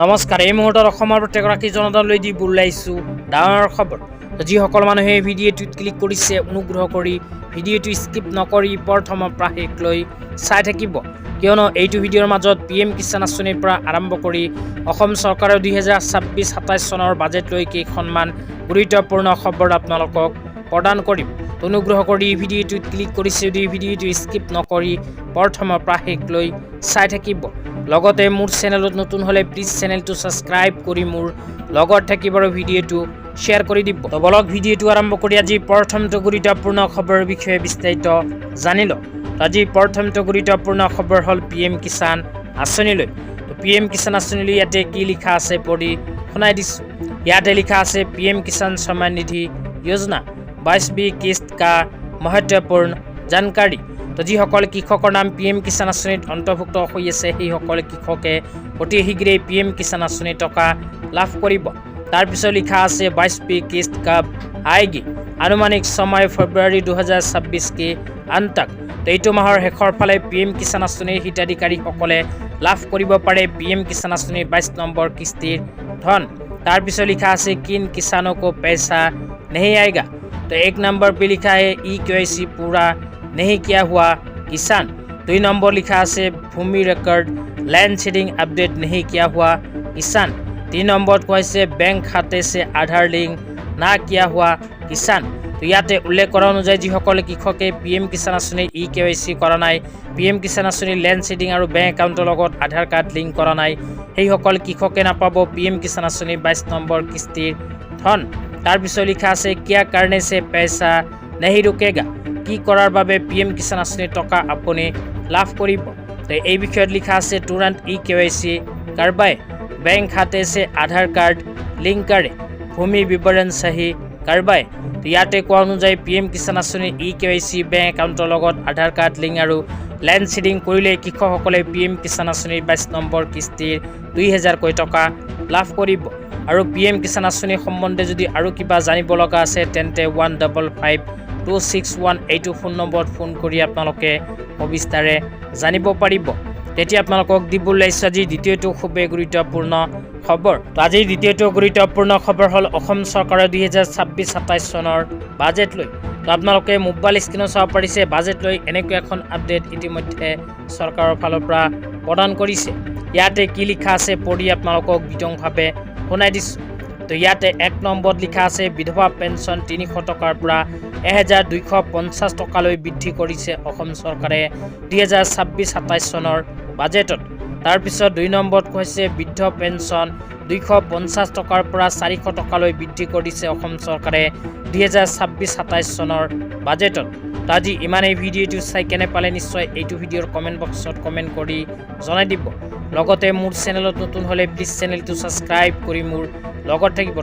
নমস্কাৰ। এই মুহূৰ্তত অসমৰ প্ৰত্যেকগৰাকী জনতালৈ দি বুলাইছোঁ ডাঙৰ খবৰ। যিসকল মানুহে ভিডিঅ'টোত ক্লিক কৰিছে অনুগ্ৰহ কৰি ভিডিঅ'টো স্কিপ নকৰি প্ৰথমৰ পৰা শেষলৈ চাই থাকিব, কিয়নো এইটো ভিডিঅ'ৰ মাজত PM কিষাণ আঁচনিৰ পৰা আৰম্ভ কৰি অসম চৰকাৰৰ 2026-27 চনৰ বাজেটলৈ কেইখনমান গুৰুত্বপূৰ্ণ খবৰ আপোনালোকক প্ৰদান কৰিম। অনুগ্ৰহ কৰি ভিডিঅ'টোত ক্লিক কৰিছে যদি ভিডিঅ'টো স্কিপ নকৰি প্ৰথমৰ পৰা শেষলৈ চাই থাকিব। লগতে মোৰ চেনেলত নতুন হ'লে প্লিজ চেনেলটো ছাবস্ক্ৰাইব কৰি মোৰ লগত থাকিব আৰু ভিডিঅ'টো শ্বেয়াৰ কৰি দিব। তো বলক ভিডিঅ'টো আৰম্ভ কৰি আজি প্ৰথমটো গুৰুত্বপূৰ্ণ খবৰৰ বিষয়ে বিস্তাৰিত জানি লওঁ। আজি প্ৰথমটো গুৰুত্বপূৰ্ণ খবৰ হ'ল PM কিষাণ আঁচনিলৈ। তো PM কিষাণ আঁচনিলৈ ইয়াতে কি লিখা আছে পঢ়ি শুনাই দিছোঁ। ইয়াতে লিখা আছে PM কিষাণ सम्मान निधि योजना 22 किस्त का महत्वपूर्ण जानकारी। তো যিসকল কৃষকৰ নাম PM কিষাণ আঁচনিত অন্তৰ্ভুক্ত হৈ আছে সেইসকল কৃষকে অতি শীঘ্ৰেই PM কিষাণ আঁচনিৰ টকা লাভ কৰিব। তাৰপিছত লিখা আছে 22 किस्त कब आएगी, আনুমানিক সময় ফেব্ৰুৱাৰী 2026 के अंत तक। তো এইটো মাহৰ শেষৰ ফালে PM কিষাণ আঁচনিৰ হিতাধিকাৰীসকলে লাভ কৰিব পাৰে PM কিষাণ আঁচনিৰ 22 নম্বৰ কিস্তিৰ ধন। তাৰপিছত লিখা আছে किन किसानों को पैसा नहीं आएगा। तो 1 नंबर पे लिखा है EKYC पूरा नहीं किया हुआ किसान। 2 नंबर लिखा আছে भूमि रिकॉर्ड लैंड सीडिंग अपडेट नहीं किया हुआ किसान। 3 नंबर কৈছে बैंक खाते से आधार लिंक ना किया हुआ किसान। তো ইয়াতে উল্লেখ কৰা অনুযায়ী যিসকল কৃষকে PM কিষাণ আঁচনিৰ EKYC কৰা নাই, PM কিষাণ আঁচনিৰ লেণ্ড চিডিং আৰু বেংক একাউণ্টৰ লগত আধাৰ কাৰ্ড লিংক কৰা নাই, সেইসকল কৃষকে নাপাব PM কিষাণ আঁচনিৰ 22 নম্বৰ কিস্তিৰ ধন। তাৰপিছত লিখা আছে কিয়া কাৰণে সে पैसा नहीं रुकेगा, কি কৰাৰ বাবে PM কিষাণ আঁচনিৰ টকা আপুনি লাভ কৰিব। তো এই বিষয়ত লিখা আছে तुरंत EKYC करवाए, बैंक खाते से आधार कार्ड लिंक करे, भूमि विवरण सही करवाए। তো ইয়াতে কোৱা অনুযায়ী PM কিষাণ আঁচনিৰ EKYC বেংক একাউণ্টৰ লগত আধাৰ কাৰ্ড লিংক আৰু লেণ্ড চিডিং কৰিলে কৃষকসকলে PM কিষাণ আঁচনিৰ 22 নম্বৰ কিস্তিৰ 2000 টকা লাভ কৰিব। আৰু PM কিষাণ আঁচনি সম্বন্ধে যদি আৰু কিবা জানিব লগা আছে তেন্তে 155261 এইটো ফোন নম্বৰত ফোন কৰি আপোনালোকে সবিস্তাৰে জানিব পাৰিব। তেতিয়া আপোনালোকক দিব ওলাইছোঁ আজি দ্বিতীয়টো খুবেই গুৰুত্বপূৰ্ণ খবৰ। তো আজিৰ দ্বিতীয়টো গুৰুত্বপূৰ্ণ খবৰ হ'ল অসম চৰকাৰৰ 2026-27 চনৰ বাজেট লৈ। তো আপোনালোকে মোবাইল স্ক্ৰীণত চাব পাৰিছে বাজেট লৈ এনেকুৱা এখন আপডেট ইতিমধ্যে চৰকাৰৰ ফালৰ পৰা প্ৰদান কৰিছে। ইয়াতে কি লিখা আছে পঢ়ি আপোনালোকক বিতংভাৱে শুনাই দিছোঁ। তো ইয়াতে 1 নম্বৰত লিখা আছে বিধৱা পেঞ্চন 300 টকাৰ পৰা 1250 টকালৈ বৃদ্ধি কৰিছে অসম চৰকাৰে 2026-27 চনৰ বাজেটত। তাৰপিছত 2 নম্বৰত কৈছে বৃদ্ধ পেঞ্চন 250 টকাৰ পৰা 400 টকালৈ বৃদ্ধি কৰিছে অসম চৰকাৰে 2026-27 চনৰ বাজেটত। তো আজি ইমানেই। ভিডিঅ'টো চাই কেনে পালে নিশ্চয় এইটো ভিডিঅ'ৰ কমেণ্ট বক্সত কমেণ্ট কৰি জনাই দিব। লগতে মোৰ চেনেলত নতুন হ'লে প্লিজ চেনেলটো ছাবস্ক্ৰাইব কৰি মোৰ লগত থাকিব।